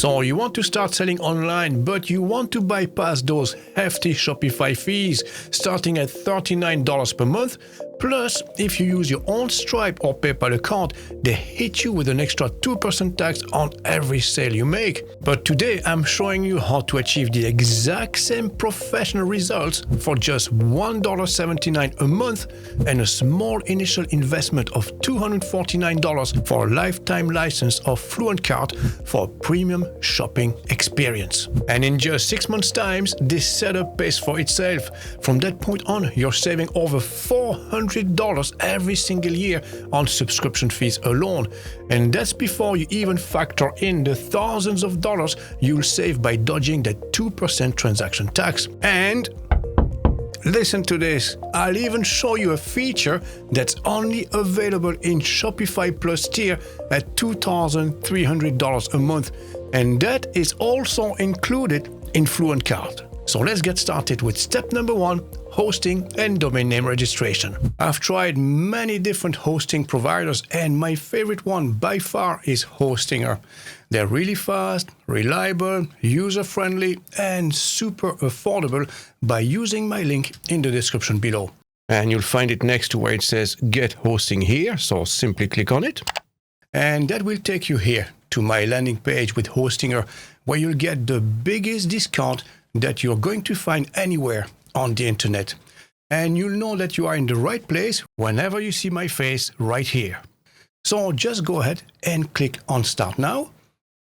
So you want to start selling online, but you want to bypass those hefty Shopify fees starting at $39 per month. Plus, if you use your own Stripe or PayPal account, they hit you with an extra 2% tax on every sale you make. But today, I'm showing you how to achieve the exact same professional results for just $1.79 a month and a small initial investment of $249 for a lifetime license of FluentCart for a premium shopping experience. And in just 6 months' time, this setup pays for itself. From that point on, you're saving over $400 every single year on subscription fees alone. And that's before you even factor in the thousands of dollars you'll save by dodging that 2% transaction tax. And listen to this, I'll even show you a feature that's only available in Shopify Plus tier at $2,300 a month. And that is also included in FluentCart. So let's get started with step number 1, hosting and domain name registration. I've tried many different hosting providers and my favorite one by far is Hostinger. They're really fast, reliable, user-friendly, and super affordable by using my link in the description below. And you'll find it next to where it says Get Hosting Here, so simply click on it. And that will take you here to my landing page with Hostinger, where you'll get the biggest discount that you're going to find anywhere on the internet. And you'll know that you are in the right place whenever you see my face right here. So just go ahead and click on Start Now.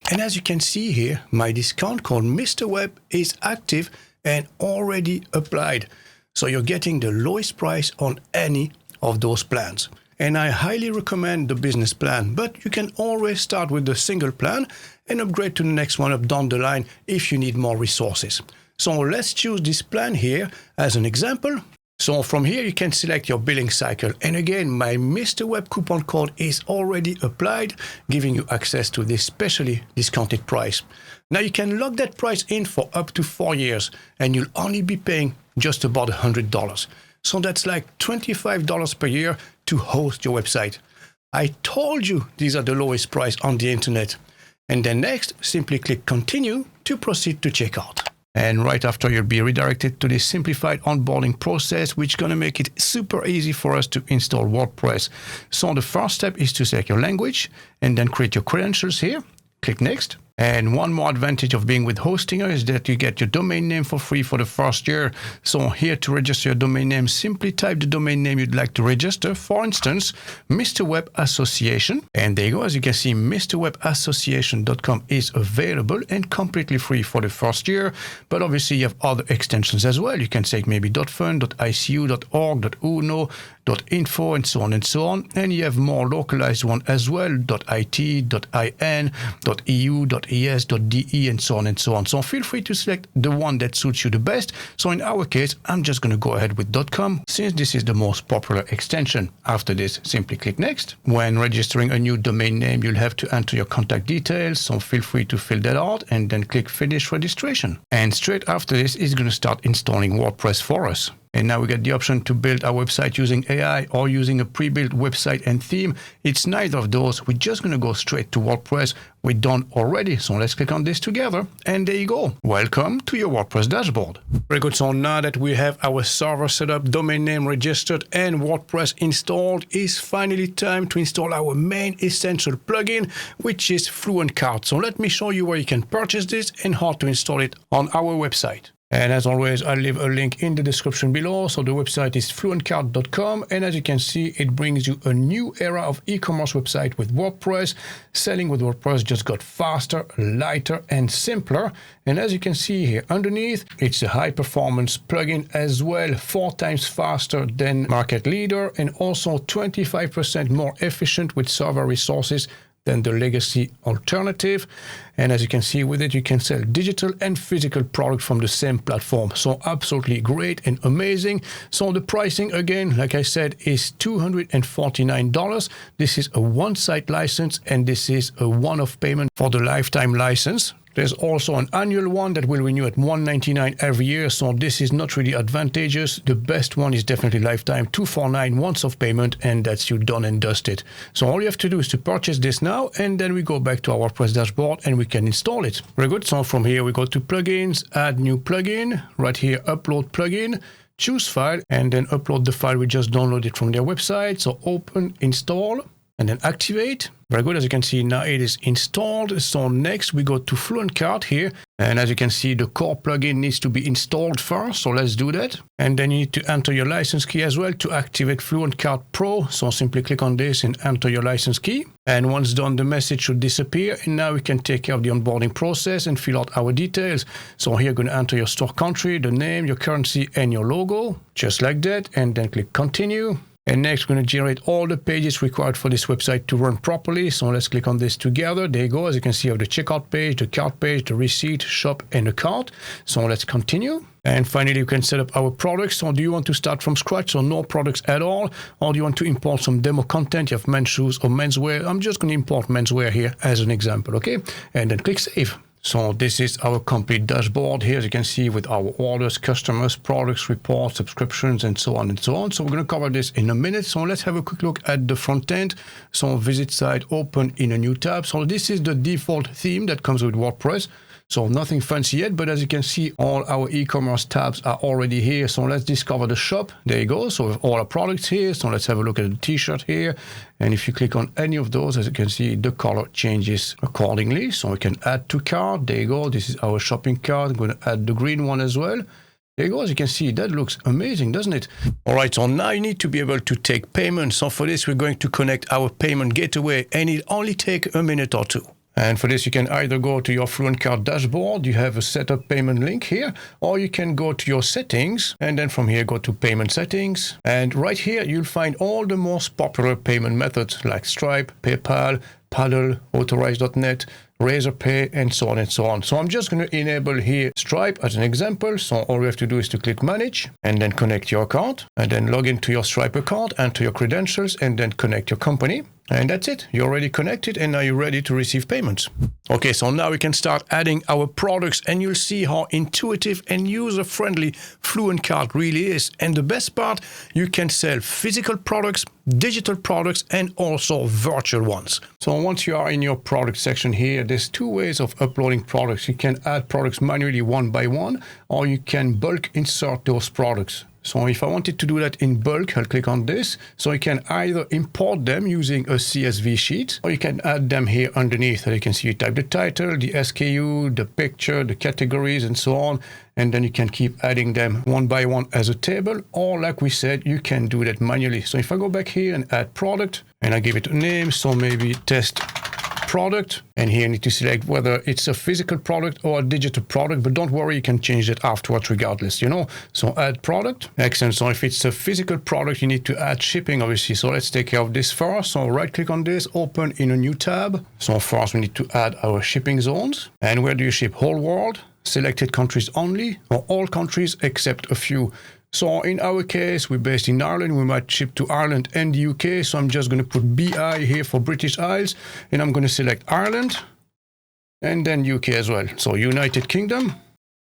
And as you can see here, my discount code Mr. Web is active and already applied. So you're getting the lowest price on any of those plans. And I highly recommend the business plan, but you can always start with the single plan and upgrade to the next one up down the line if you need more resources. So let's choose this plan here as an example. So from here you can select your billing cycle. And again, my Mr. Web coupon code is already applied, giving you access to this specially discounted price. Now you can lock that price in for up to 4 years and you'll only be paying just about $100. So that's like $25 per year to host your website. I told you these are the lowest price on the internet. And then next, simply click Continue to proceed to checkout. And right after, you'll be redirected to this simplified onboarding process, which is going to make it super easy for us to install WordPress. So the first step is to select your language and then create your credentials here. Click Next. And one more advantage of being with Hostinger is that you get your domain name for free for the first year. So here to register your domain name, simply type the domain name you'd like to register. For instance, Mr. Web Association. And there you go. As you can see, MrWebAssociation.com is available and completely free for the first year. But obviously, you have other extensions as well. You can take maybe .fun, .icu, .org, .uno, .info, and so on and so on. And you have more localized one as well, .it, .in, .eu, .es.de, and so on and so on. So feel free to select the one that suits you the best. So in our case, I'm just going to go ahead with .com since this is the most popular extension. After this, simply click Next. When registering a new domain name, you'll have to enter your contact details. So feel free to fill that out and then click Finish Registration. And straight after this, it's going to start installing WordPress for us. And now we get the option to build our website using AI or using a pre-built website and theme. It's neither of those. We're just going to go straight to WordPress. We're done already. So let's click on this together. And there you go. Welcome to your WordPress dashboard. Very good. So now that we have our server set up, domain name registered, and WordPress installed, it's finally time to install our main essential plugin, which is FluentCart. So let me show you where you can purchase this and how to install it on our website. And as always, I'll leave a link in the description below. So the website is fluentcart.com. And as you can see, it brings you a new era of e-commerce website with WordPress. Selling with WordPress just got faster, lighter, and simpler. And as you can see here underneath, it's a high performance plugin as well, 4 times faster than market leader and also 25% more efficient with server resources than the legacy alternative. And as you can see with it, you can sell digital and physical product from the same platform. So absolutely great and amazing. So the pricing, again, like I said, is $249. This is a one-site license and this is a one-off payment for the lifetime license. There's also an annual one that will renew at $199 every year, so this is not really advantageous. The best one is definitely lifetime, $249 once of payment, and that's you done and dusted. So all you have to do is to purchase this now, and then we go back to our WordPress dashboard and we can install it. Very good. So from here we go to plugins, add new plugin, right here upload plugin, choose file, and then upload the file we just downloaded from their website. So open, install, and then activate. Very good. As you can see, now it is installed. So next we go to FluentCart here. And as you can see, the core plugin needs to be installed first. So let's do that. And then you need to enter your license key as well to activate FluentCart Pro. So simply click on this and enter your license key. And once done, the message should disappear. And now we can take care of the onboarding process and fill out our details. So here you're going to enter your store country, the name, your currency, and your logo, just like that. And then click continue. And next, we're going to generate all the pages required for this website to run properly. So let's click on this together. There you go. As you can see, you have the checkout page, the cart page, the receipt, shop, and the cart. So let's continue. And finally, you can set up our products. So do you want to start from scratch, so no products at all? Or do you want to import some demo content? You have men's shoes or menswear. I'm just going to import menswear here as an example, okay? And then click Save. So this is our complete dashboard here, as you can see, with our orders, customers, products, reports, subscriptions, and so on and so on. So we're going to cover this in a minute. So let's have a quick look at the front end. So visit site, open in a new tab. So this is the default theme that comes with WordPress. So nothing fancy yet, but as you can see, all our e-commerce tabs are already here. So let's discover the shop. There you go. So we have all our products here. So let's have a look at the t-shirt here. And if you click on any of those, as you can see, the color changes accordingly. So we can add to cart. There you go. This is our shopping cart. I'm going to add the green one as well. There you go. As you can see, that looks amazing, doesn't it? All right, so now you need to be able to take payment. So for this, we're going to connect our payment gateway, and it only takes a minute or two. And for this, you can either go to your FluentCart dashboard, you have a setup payment link here, or you can go to your settings, and then from here, go to payment settings. And right here, you'll find all the most popular payment methods like Stripe, PayPal, Paddle, Authorize.net, Razorpay, and so on and so on. So I'm just going to enable here Stripe as an example. So all we have to do is to click Manage, and then connect your account, and then log into your Stripe account, enter your credentials, and then connect your company. And that's it. You're already connected, and now you're ready to receive payments. Okay, so now we can start adding our products, and you'll see how intuitive and user-friendly FluentCart really is. And the best part, you can sell physical products, digital products, and also virtual ones. So once you are in your product section here, there's two ways of uploading products. You can add products manually one by one, or you can bulk insert those products. So if I wanted to do that in bulk, I'll click on this. So you can either import them using a CSV sheet, or you can add them here underneath. As you can see, you type the title, the SKU, the picture, the categories, and so on. And then you can keep adding them one by one as a table, or like we said, you can do that manually. So if I go back here and add product, and I give it a name, so maybe test product, and here you need to select whether it's a physical product or a digital product, but don't worry, you can change it afterwards regardless, you know. So add product. Excellent. So if it's a physical product, you need to add shipping, obviously. So let's take care of this first. So right click on this, open in a new tab. So first we need to add our shipping zones. And where do you ship? Whole world, selected countries only, or all countries except a few. So in our case, we're based in Ireland. We might ship to Ireland and the UK. So I'm just going to put BI here for British Isles. And I'm going to select Ireland and then UK as well. So United Kingdom.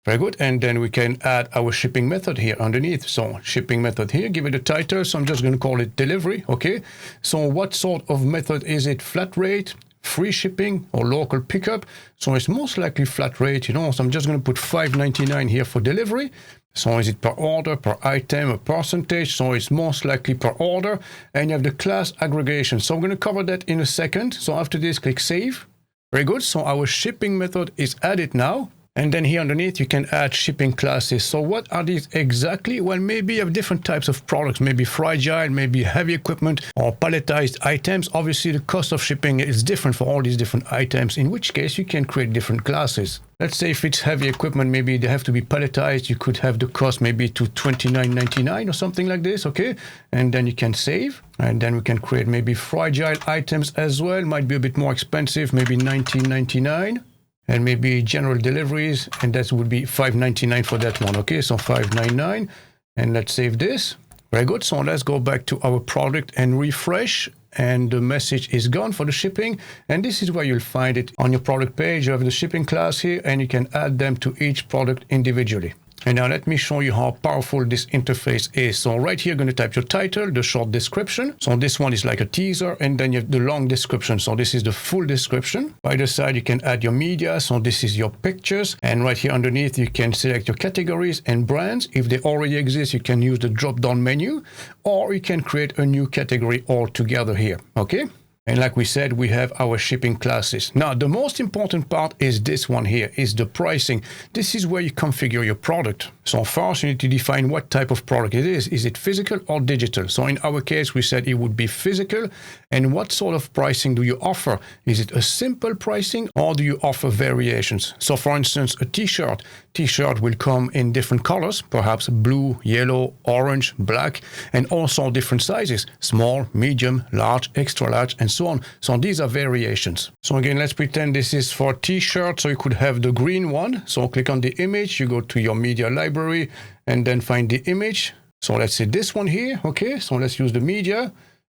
Very good. And then we can add our shipping method here underneath. So shipping method here, give it a title. So I'm just going to call it delivery. Okay. So what sort of method is it? Flat rate, free shipping, or local pickup? So it's most likely flat rate, you know. So I'm just going to put $5.99 here for delivery. So is it per order, per item, a percentage? So it's most likely per order. And you have the class aggregation. So I'm going to cover that in a second. So after this, click Save. Very good. So our shipping method is added now. And then here underneath, you can add shipping classes. So what are these exactly? Well, maybe you have different types of products, maybe fragile, maybe heavy equipment, or palletized items. Obviously, the cost of shipping is different for all these different items, in which case you can create different classes. Let's say if it's heavy equipment, maybe they have to be palletized. You could have the cost maybe to $29.99 or something like this, okay? And then you can save. And then we can create maybe fragile items as well. Might be a bit more expensive, maybe $19.99. And maybe general deliveries, and that would be $5.99 for that one. Okay, so $5.99, and let's save this. Very good. So let's go back to our product and refresh. and the message is gone for the shipping. And this is where you'll find it on your product page. You have the shipping class here, and you can add them to each product individually. And now let me show you how powerful this interface is. So right here, you're going to type your title, the short description. So this one is like a teaser, and then you have the long description. So this is the full description. By the side, you can add your media. So this is your pictures. And right here underneath, you can select your categories and brands. If they already exist, you can use the drop-down menu, or you can create a new category altogether here. Okay? And like we said, we have our shipping classes. Now, the most important part is this one here, is the pricing. This is where you configure your product. So first, you need to define what type of product it is. Is it physical or digital? So in our case, we said it would be physical. And what sort of pricing do you offer? Is it a simple pricing, or do you offer variations? So for instance, a t-shirt. T-shirt will come in different colors, perhaps blue, yellow, orange, black, and also different sizes, small, medium, large, extra large, and so on. So these are variations. So again, let's pretend this is for t-shirt. So you could have the green one. So click on the image, you go to your media library, and then find the image. So let's say this one here. Okay, so let's use the media.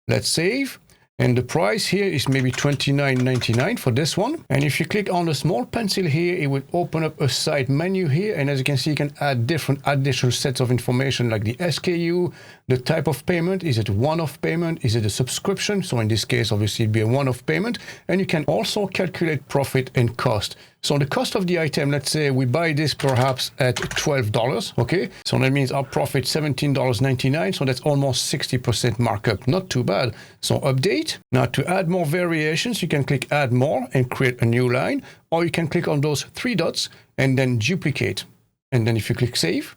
Let's save. And the price here is maybe $29.99 for this one. And if you click on the small pencil here, it will open up a side menu here. And as you can see, you can add different additional sets of information like the SKU, the type of payment. Is it one-off payment? Is it a subscription? So in this case, obviously, it'd be a one-off payment. And you can also calculate profit and cost. So the cost of the item, let's say we buy this perhaps at $12, okay? So that means our profit $17.99, so that's almost 60% markup. Not too bad. So update. Now to add more variations, you can click add more and create a new line, or you can click on those three dots and then duplicate. And then if you click save,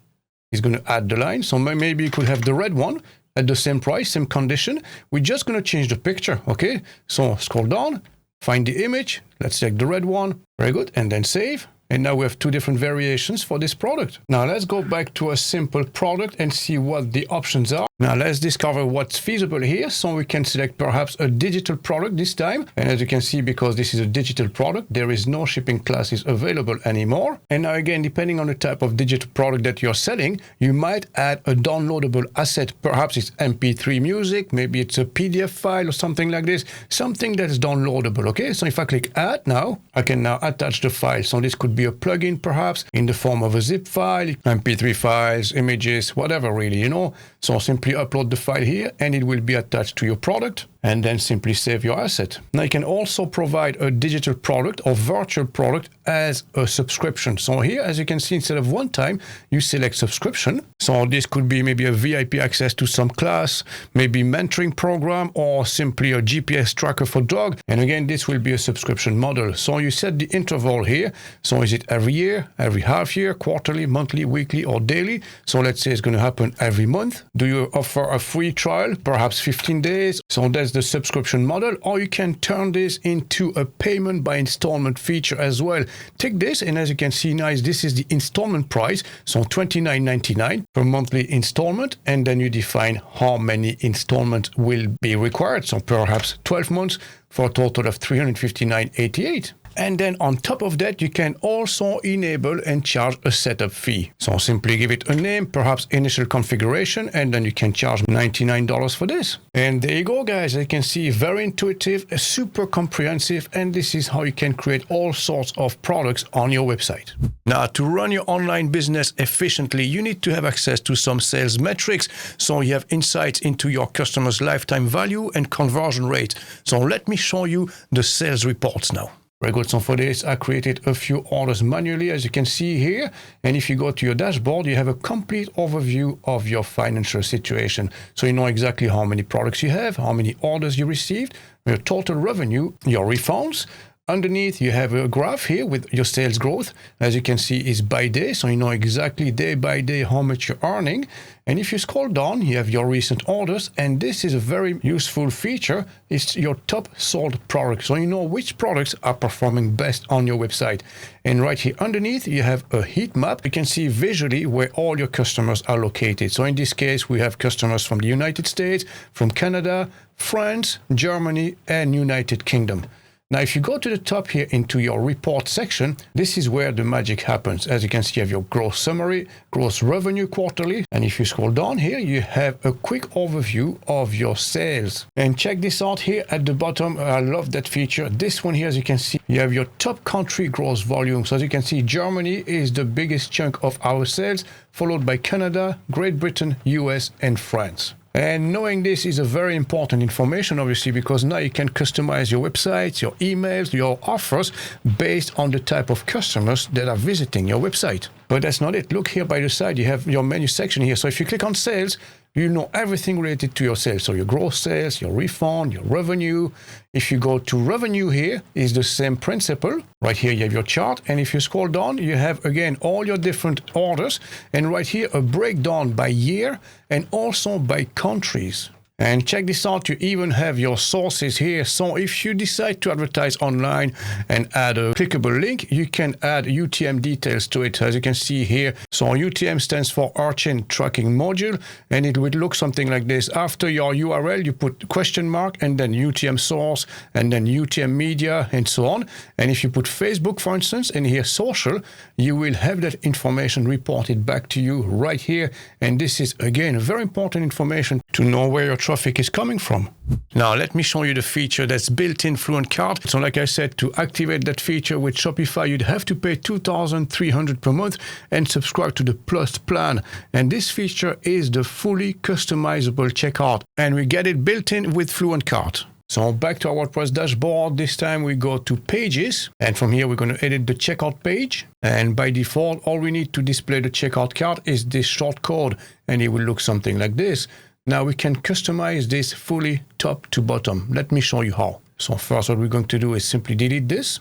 it's going to add the line. So maybe you could have the red one at the same price, same condition. We're just going to change the picture, okay? So scroll down. Find the image, let's select the red one, very good, and then save. And now we have two different variations for this product. Now let's go back to a simple product and see what the options are. Now let's discover what's feasible here. So we can select perhaps a digital product this time. And as you can see, because this is a digital product, there is no shipping classes available anymore. And now again, depending on the type of digital product that you're selling, you might add a downloadable asset. Perhaps it's MP3 music, maybe it's a PDF file or something like this, something that is downloadable, okay? So if I click add now, I can now attach the file. So this could be a plugin perhaps in the form of a zip file, MP3 files, images, whatever really, you know. So simply upload the file here and it will be attached to your product, and then simply save your asset. Now you can also provide a digital product or virtual product as a subscription. So here, as you can see, instead of one time, you select subscription. So this could be maybe a VIP access to some class, maybe mentoring program, or simply a GPS tracker for dog. And again, this will be a subscription model. So you set the interval here. So is it every year, every half year, quarterly, monthly, weekly, or daily? So let's say it's going to happen every month. Do you offer a free trial, perhaps 15 days? So that's the subscription model, or you can turn this into a payment by installment feature as well. Take this, and as you can see now, this is the installment price, so $29.99 per monthly installment, and then you define how many installments will be required, so perhaps 12 months for a total of $359.88. And then on top of that, you can also enable and charge a setup fee. So simply give it a name, perhaps initial configuration, and then you can charge $99 for this. And there you go, guys. As you can see, very intuitive, super comprehensive, and this is how you can create all sorts of products on your website. Now, to run your online business efficiently, you need to have access to some sales metrics. So you have insights into your customers' lifetime value and conversion rate. So let me show you the sales reports now. Very good. So for this, I created a few orders manually, as you can see here. And if you go to your dashboard, you have a complete overview of your financial situation. So you know exactly how many products you have, how many orders you received, your total revenue, your refunds. Underneath, you have a graph here with your sales growth. As you can see, is by day. So you know exactly day by day how much you're earning. And if you scroll down, you have your recent orders. And this is a very useful feature. It's your top sold products. So you know which products are performing best on your website. And right here underneath, you have a heat map. You can see visually where all your customers are located. So in this case, we have customers from the United States, from Canada, France, Germany, and United Kingdom. Now, if you go to the top here into your report section, this is where the magic happens. As you can see, you have your gross summary, gross revenue quarterly. And if you scroll down here, you have a quick overview of your sales. And check this out here at the bottom. I love that feature. This one here, as you can see, you have your top country gross volume. So as you can see, Germany is the biggest chunk of our sales, followed by Canada, Great Britain, US, and France. And knowing this is a very important information, obviously, because now you can customize your websites, your emails, your offers based on the type of customers that are visiting your website. But that's not it. Look here by the side, you have your menu section here. So if you click on sales, you know everything related to your sales. So your gross sales, your refund, your revenue. If you go to revenue here, is the same principle. Right here, you have your chart. And if you scroll down, you have, again, all your different orders. And right here, a breakdown by year and also by countries. And check this out, you even have your sources here. So if you decide to advertise online and add a clickable link, you can add UTM details to it, as you can see here. So UTM stands for Urchin Tracking Module, and it would look something like this. After your URL, you put question mark and then UTM source and then UTM media and so on. And if you put Facebook, for instance, and here social, you will have that information reported back to you right here. And this is, again, very important information to know where your traffic is coming from. Now, let me show you the feature that's built in FluentCart. So like I said, to activate that feature with Shopify, you'd have to pay $2,300 per month and subscribe to the Plus plan. And this feature is the fully customizable checkout. And we get it built in with FluentCart. So back to our WordPress dashboard. This time we go to Pages. And from here, we're going to edit the checkout page. And by default, all we need to display the checkout cart is this short code. And it will look something like this. Now we can customize this fully top to bottom. Let me show you how. So first, what we're going to do is simply delete this.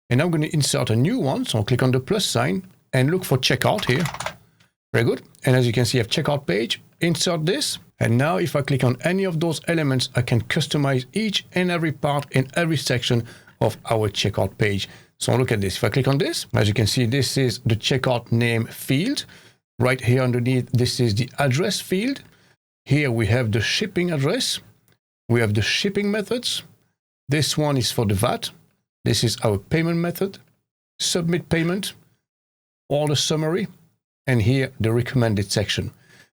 And I'm going to insert a new one. So click on the plus sign and look for checkout here. Very good. And as you can see, I have checkout page. Insert this. And now if I click on any of those elements, I can customize each and every part in every section of our checkout page. So look at this. If I click on this, as you can see, this is the checkout name field. Right here underneath, this is the address field. Here we have the shipping address. We have the shipping methods. This one is for the VAT. This is our payment method, submit payment, order summary, and here the recommended section.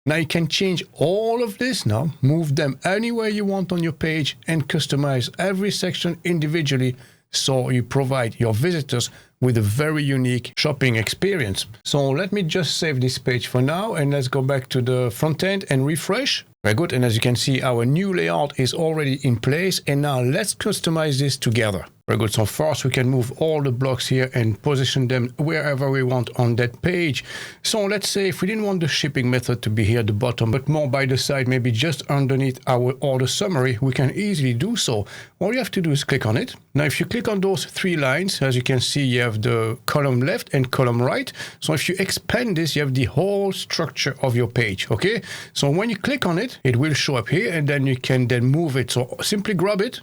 Now you can change all of this now, move them anywhere you want on your page and customize every section individually so you provide your visitors with a very unique shopping experience. So let me just save this page for now and let's go back to the front end and refresh. Very good. And as you can see, our new layout is already in place. And now let's customize this together. Very good. So first we can move all the blocks here and position them wherever we want on that page. So let's say if we didn't want the shipping method to be here at the bottom, but more by the side, maybe just underneath our order summary, we can easily do so. All you have to do is click on it. Now, if you click on those three lines, as you can see, you have the column left and column right. So if you expand this, you have the whole structure of your page. Okay. So when you click on it, it will show up here and then you can then move it. So simply grab it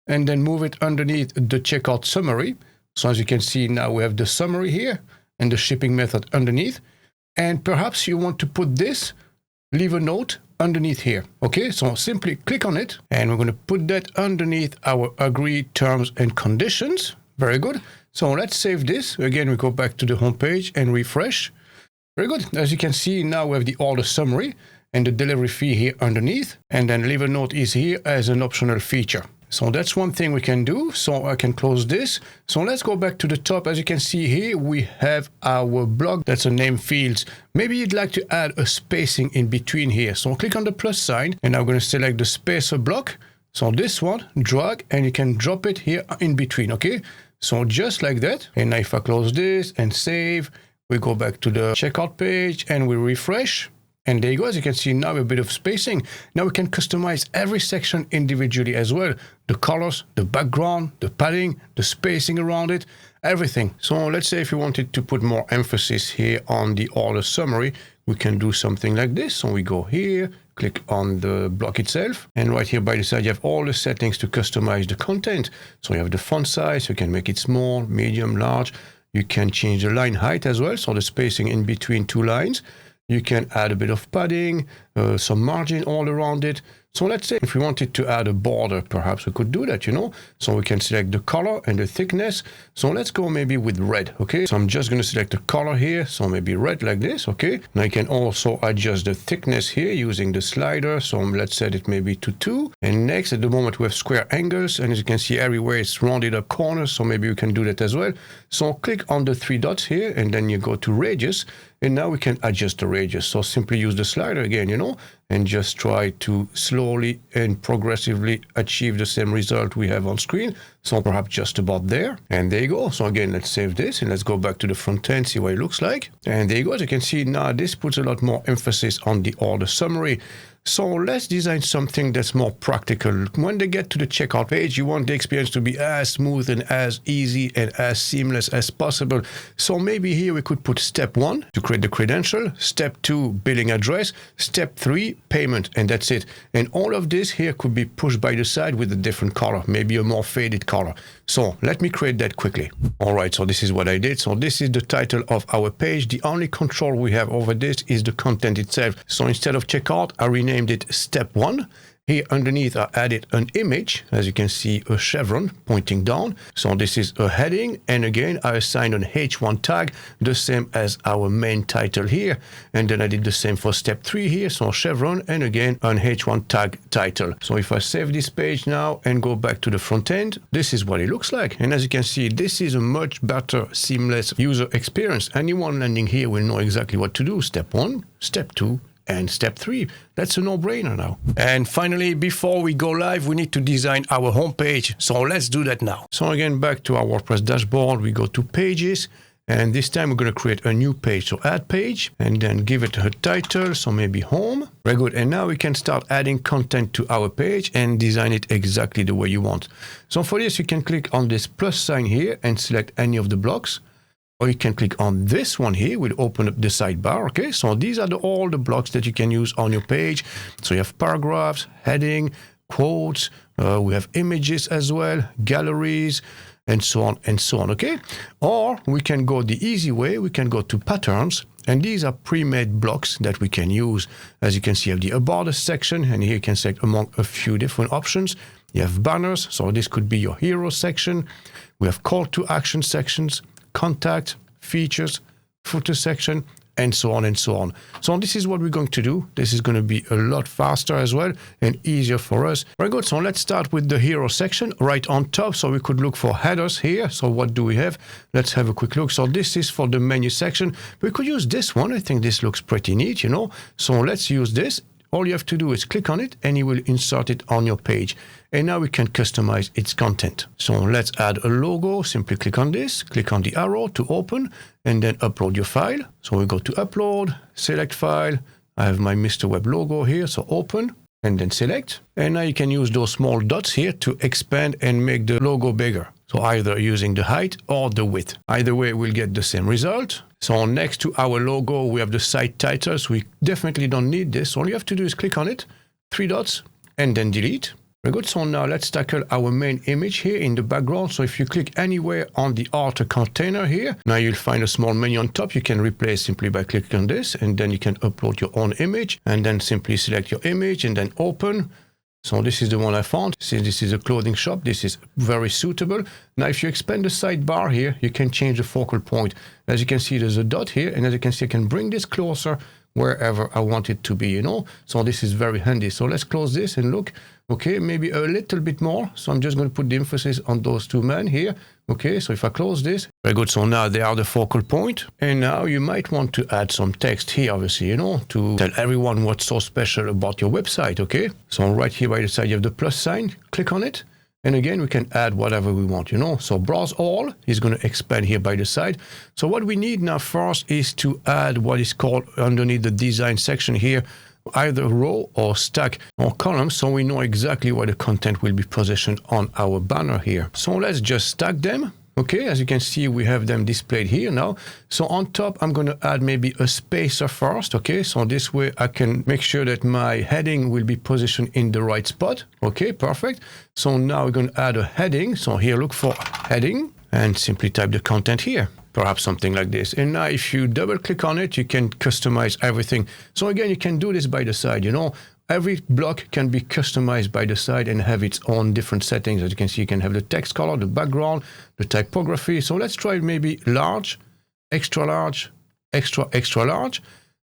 and then move it underneath the checkout summary. So as you can see, now we have the summary here and the shipping method underneath. And perhaps you want to put this, leave a note underneath here. Okay, so simply click on it and we're going to put that underneath our agreed terms and conditions. Very good. So let's save this. Again, we go back to the home page and refresh. Very good. As you can see, now we have the order summary and the delivery fee here underneath. And then leave a note is here as an optional feature. So that's one thing we can do. So I can close this. So let's go back to the top. As you can see here, we have our block. That's a name fields. Maybe you'd like to add a spacing in between here. So click on the plus sign and I'm going to select the spacer block. So this one, drag, and you can drop it here in between. Okay. So just like that. And now if I close this and save, we go back to the checkout page and we refresh. And there you go. As you can see, now a bit of spacing. Now we can customize every section individually as well. The colors, the background, the padding, the spacing around it, everything. So let's say if you wanted to put more emphasis here on the order summary, we can do something like this. So we go here, click on the block itself. And right here by the side, you have all the settings to customize the content. So you have the font size. You can make it small, medium, large. You can change the line height as well. So the spacing in between two lines. You can add a bit of padding, some margin all around it. So let's say if we wanted to add a border, perhaps we could do that, So we can select the color and the thickness. So let's go maybe with red, okay? So I'm just going to select the color here. So maybe red like this, okay? Now I can also adjust the thickness here using the slider. So let's set it maybe to 2. And next, at the moment, we have square angles. And as you can see everywhere, it's rounded up corners. So maybe we can do that as well. So click on the 3 dots here, and then you go to radius. And now we can adjust the radius. So simply use the slider again, and just try to slowly and progressively achieve the same result we have on screen. So perhaps just about there. And there you go. So again, let's save this and let's go back to the front end, see what it looks like. And there you go. As you can see now, this puts a lot more emphasis on the order summary. So let's design something that's more practical. When they get to the checkout page, you want the experience to be as smooth and as easy and as seamless as possible. So maybe here we could put step 1 to create the credential, step 2, billing address, step 3, payment, and that's it. And all of this here could be pushed by the side with a different color, maybe a more faded color. So let me create that quickly. All right, so this is what I did. So this is the title of our page. The only control we have over this is the content itself. So instead of checkout, I renamed it step 1. Here underneath I added an image, as you can see a chevron pointing down. So this is a heading, and again I assigned an H1 tag, the same as our main title here. And then I did the same for step 3 here, so chevron and again an H1 tag title. So if I save this page now and go back to the front end, this is what it looks like. And as you can see, this is a much better seamless user experience. Anyone landing here will know exactly what to do. Step 1, step 2, and step 3. That's a no-brainer now. And finally, before we go live, we need to design our homepage. So let's do that now. So again, back to our WordPress dashboard, we go to pages, and this time we're going to create a new page. So add page, and then give it a title. So maybe home. Very good. And now we can start adding content to our page and design it exactly the way you want. So for this, you can click on this plus sign here and select any of the blocks. Or you can click on this one here, will open up the sidebar, okay? So these are all the blocks that you can use on your page. So you have paragraphs, heading, quotes, we have images as well, galleries, and so on, okay? Or we can go the easy way, we can go to patterns, and these are pre-made blocks that we can use. As you can see, you have the About Us section, and here you can select among a few different options. You have banners, so this could be your hero section. We have call to action sections, contact, features, footer section, and so on and so on. So this is what we're going to do. This is going to be a lot faster as well and easier for us. Very good. So let's start with the hero section right on top. So we could look for headers here. So what do we have? Let's have a quick look. So this is for the menu section. We could use this one. I think this looks pretty neat, So let's use this. All you have to do is click on it and you will insert it on your page. And now we can customize its content. So let's add a logo. Simply click on this, click on the arrow to open, and then upload your file. So we go to upload, select file. I have my Mr. Web logo here, so open, and then select. And now you can use those small dots here to expand and make the logo bigger. So either using the height or the width. Either way, we'll get the same result. So next to our logo, we have the site titles. We definitely don't need this. All you have to do is click on it, 3 dots, and then delete. Very good. So now let's tackle our main image here in the background. So if you click anywhere on the author container here, now you'll find a small menu on top. You can replace simply by clicking on this, and then you can upload your own image, and then simply select your image and then open. So this is the one I found. Since this is a clothing shop, this is very suitable. Now, if you expand the sidebar here, you can change the focal point. As you can see, there's a dot here, and as you can see, I can bring this closer wherever I want it to be, So this is very handy. So let's close this and look. Okay, maybe a little bit more. So I'm just going to put the emphasis on those 2 men here. Okay, so if I close this, very good. So now they are the focal point. And now you might want to add some text here, obviously, to tell everyone what's so special about your website, okay? So right here by the side, you have the plus sign. Click on it. And again, we can add whatever we want, So browse all is going to expand here by the side. So what we need now first is to add what is called underneath the design section here, either row or stack or column, so we know exactly where the content will be positioned on our banner here. So let's just stack them. Okay, as you can see, we have them displayed here now. So on top, I'm going to add maybe a spacer first. Okay, so this way I can make sure that my heading will be positioned in the right spot. Okay, perfect. So now we're going to add a heading. So here, look for heading and simply type the content here. Perhaps something like this. And now if you double click on it, you can customize everything. So again, you can do this by the side, every block can be customized by the side and have its own different settings. As you can see, you can have the text color, the background, the typography. So let's try maybe large, extra large, extra large,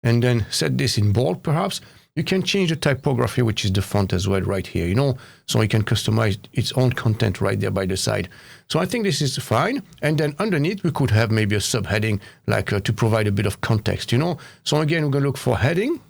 and then set this in bold perhaps. You can change the typography, which is the font as well right here, so you can customize its own content right there by the side. So I think this is fine. And then underneath, we could have maybe a subheading like to provide a bit of context, So again, we're going to look for heading,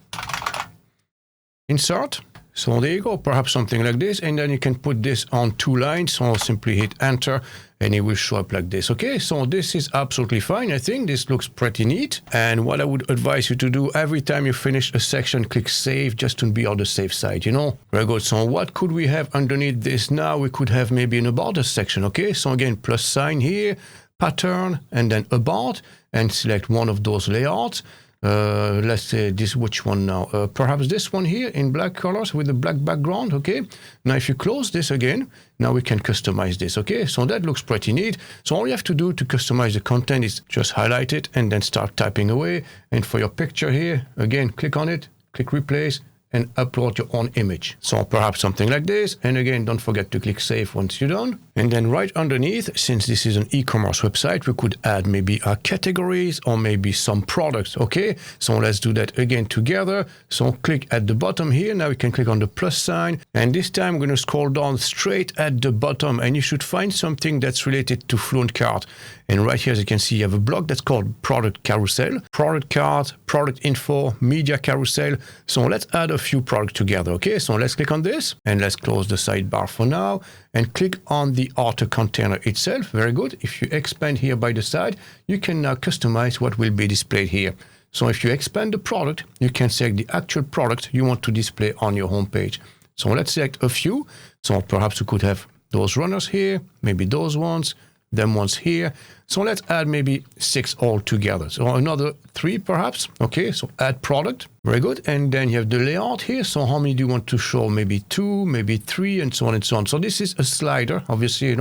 insert. So there you go, perhaps something like this. And then you can put this on 2 lines. So I'll simply hit enter and it will show up like this. Okay, so this is absolutely fine. I think this looks pretty neat. And what I would advise you to do every time you finish a section, click save just to be on the safe side, Very good. So what could we have underneath this now? We could have maybe an about us section. Okay, so again, plus sign here, pattern, and then about, and select one of those layouts. Let's say this, which one now? Perhaps this one here in black colors with a black background, okay? Now, if you close this again, now we can customize this, okay? So that looks pretty neat. So all you have to do to customize the content is just highlight it and then start typing away. And for your picture here, again, click on it, click replace, and upload your own image. So perhaps something like this. And again, don't forget to click save once you're done. And then right underneath, since this is an e-commerce website, we could add maybe our categories or maybe some products, okay? So let's do that again together. So click at the bottom here. Now we can click on the plus sign. And this time we're going to scroll down straight at the bottom and you should find something that's related to FluentCart. And right here, as you can see, you have a block that's called Product Carousel, Product Cart, Product Info, Media Carousel. So let's add a few products together, okay? So let's click on this and let's close the sidebar for now and click on the author container itself. Very good. If you expand here by the side, you can now customize what will be displayed here. So if you expand the product, you can select the actual product you want to display on your homepage. So let's select a few. So perhaps we could have those runners here, maybe those ones, them ones here. So let's add maybe 6 all together. So another 3 perhaps. Okay, so add product. Very good. And then you have the layout here. So how many do you want to show? Maybe 2, maybe 3, and so on and so on. So this is a slider, obviously,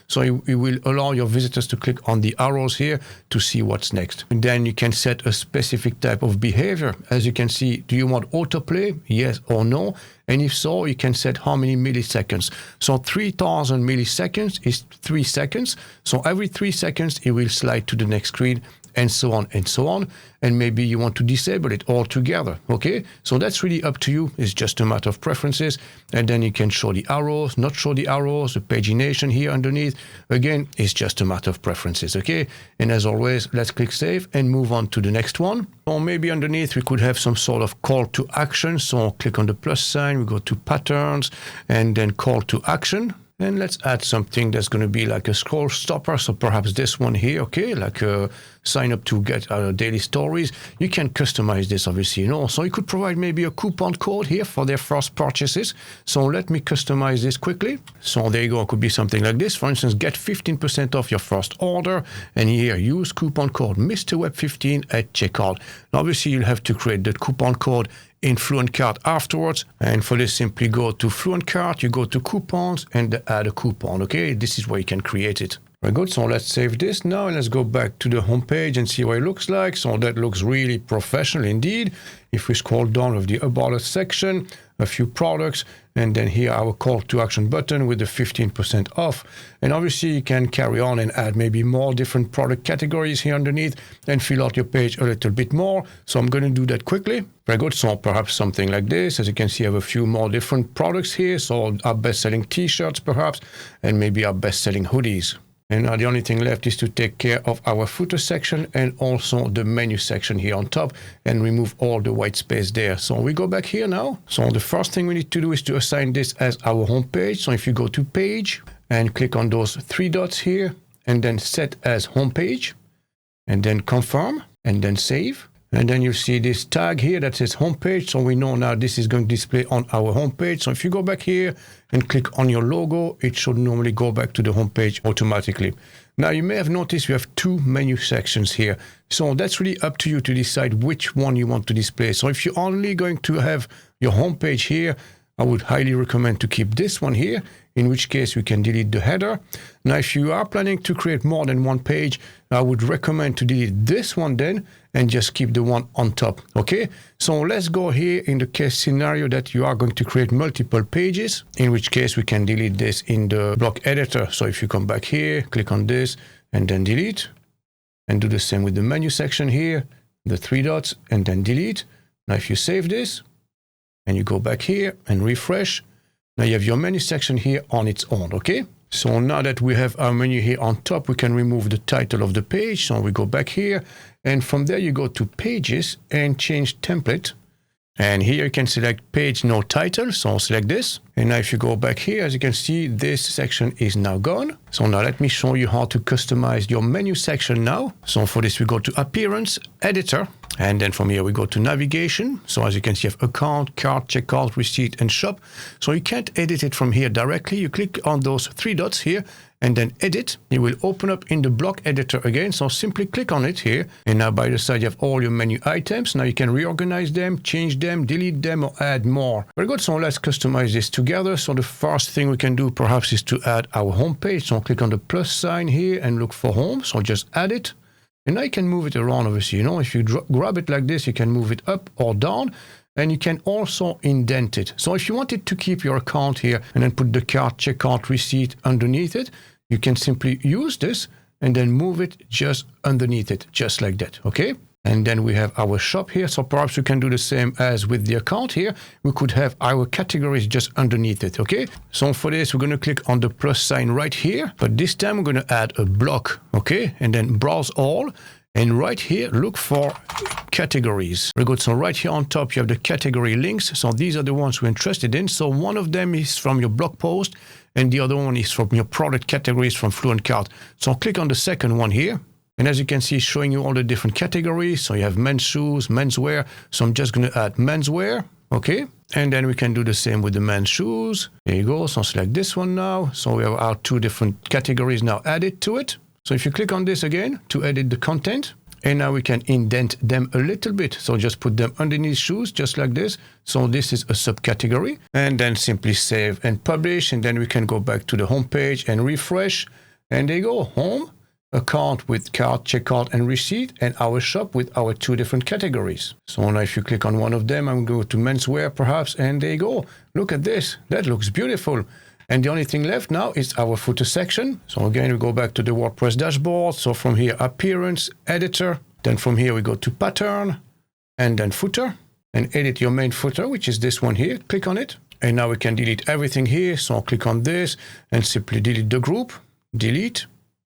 So it will allow your visitors to click on the arrows here to see what's next. And then you can set a specific type of behavior. As you can see, do you want autoplay? Yes or no? And if so, you can set how many milliseconds. So 3000 milliseconds is 3 seconds. So every 3 seconds, it will slide to the next screen and so on and so on. And maybe you want to disable it altogether, okay? So that's really up to you. It's just a matter of preferences. And then you can show the arrows, not show the arrows, the pagination here underneath. Again, it's just a matter of preferences, okay? And as always, let's click save and move on to the next one. Or maybe underneath, we could have some sort of call to action. So click on the plus sign, we go to patterns and then call to action. And let's add something that's going to be like a scroll stopper. So perhaps this one here, okay, like sign up to get daily stories. You can customize this, obviously, So you could provide maybe a coupon code here for their first purchases. So let me customize this quickly. So there you go. It could be something like this. For instance, get 15% off your first order. And here, use coupon code MrWeb15 at checkout. Now, obviously, you'll have to create the coupon code in FluentCart afterwards. And for this, simply go to FluentCart, you go to coupons and add a coupon, okay? This is where you can create it. Very good, so let's save this now and let's go back to the home page and see what it looks like. So that looks really professional indeed. If we scroll down with the About Us section, a few products, and then here our call to action button with the 15% off. And obviously you can carry on and add maybe more different product categories here underneath and fill out your page a little bit more. So I'm going to do that quickly. Very good, so perhaps something like this. As you can see, I have a few more different products here. So our best-selling t-shirts perhaps, and maybe our best-selling hoodies. And now the only thing left is to take care of our footer section and also the menu section here on top and remove all the white space there. So we go back here now. So the first thing we need to do is to assign this as our home page. So if you go to page and click on those 3 dots here and then set as home page and then confirm and then save. And then you see this tag here that says homepage. So we know now this is going to display on our homepage. So if you go back here and click on your logo, it should normally go back to the homepage automatically. Now you may have noticed you have 2 menu sections here. So that's really up to you to decide which one you want to display. So if you're only going to have your homepage here, I would highly recommend to keep this one here. in which case we can delete the header. Now, if you are planning to create more than one page, I would recommend to delete this one then and just keep the one on top, okay? So let's go here in the case scenario that you are going to create multiple pages, in which case we can delete this in the block editor. So if you come back here, click on this and then delete, and do the same with the menu section here, the 3 dots and then delete. Now, if you save this and you go back here and refresh, now you have your menu section here on its own, okay? So now that we have our menu here on top, we can remove the title of the page. So we go back here, and from there you go to Pages and change Template. And here you can select Page No Title, so select this. And now if you go back here, as you can see, this section is now gone. So now let me show you how to customize your menu section now. So for this, we go to Appearance, Editor, and then from here we go to Navigation. So as you can see, you have Account, Cart, Checkout, Receipt, and Shop. So you can't edit it from here directly. You click on those 3 dots here, and then Edit. It will open up in the block editor again. So simply click on it here. And now by the side, you have all your menu items. Now you can reorganize them, change them, delete them, or add more. Very good. So let's customize this together. So the first thing we can do perhaps is to add our home page. So click on the plus sign here and look for home. So just add it. And now you can move it around, obviously. You know, if you grab it like this, you can move it up or down. And you can also indent it. So if you wanted to keep your account here and then put the cart, checkout, receipt underneath it, you can simply use this and then move it just underneath it, just like that, okay? And then we have our shop here. So perhaps we can do the same as with the account here. We could have our categories just underneath it, okay? So for this, we're going to click on the plus sign right here. But this time we're going to add a block, okay? And then browse all. And right here, look for categories. Very good. So right here on top, you have the category links. So these are the ones we're interested in. So one of them is from your blog post, and the other one is from your product categories from FluentCart. So click on the second one here. And as you can see, it's showing you all the different categories. So you have men's shoes, menswear. So I'm just going to add menswear. Okay. And then we can do the same with the men's shoes. There you go. So select this one now. So we have our 2 different categories now added to it. So if you click on this again to edit the content, and now we can indent them a little bit. So just put them underneath shoes, just like this. So this is a subcategory. And then simply save and publish. And then we can go back to the home page and refresh. And there you go, home, account with cart, checkout, and receipt, and our shop with our 2 different categories. So now if you click on one of them, I'm going to go to menswear perhaps, and there you go. Look at this. That looks beautiful. And the only thing left now is our footer section. So again, we go back to the WordPress dashboard. So from here, Appearance, Editor. Then from here, we go to Pattern, and then Footer, and edit your main footer, which is this one here. Click on it. And now we can delete everything here. So I'll click on this and simply delete the group. Delete.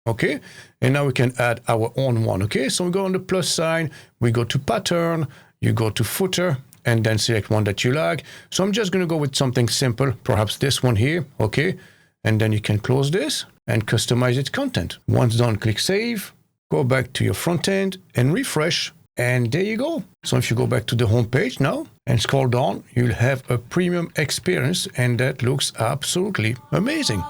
Okay. And now we can add our own one. Okay. So we go on the plus sign. We go to Pattern. You go to Footer, and then select one that you like. So I'm just going to go with something simple, perhaps this one here, okay? And then you can close this and customize its content. Once done, click Save, go back to your front end and refresh, and there you go. So if you go back to the home page now and scroll down, you'll have a premium experience, and that looks absolutely amazing.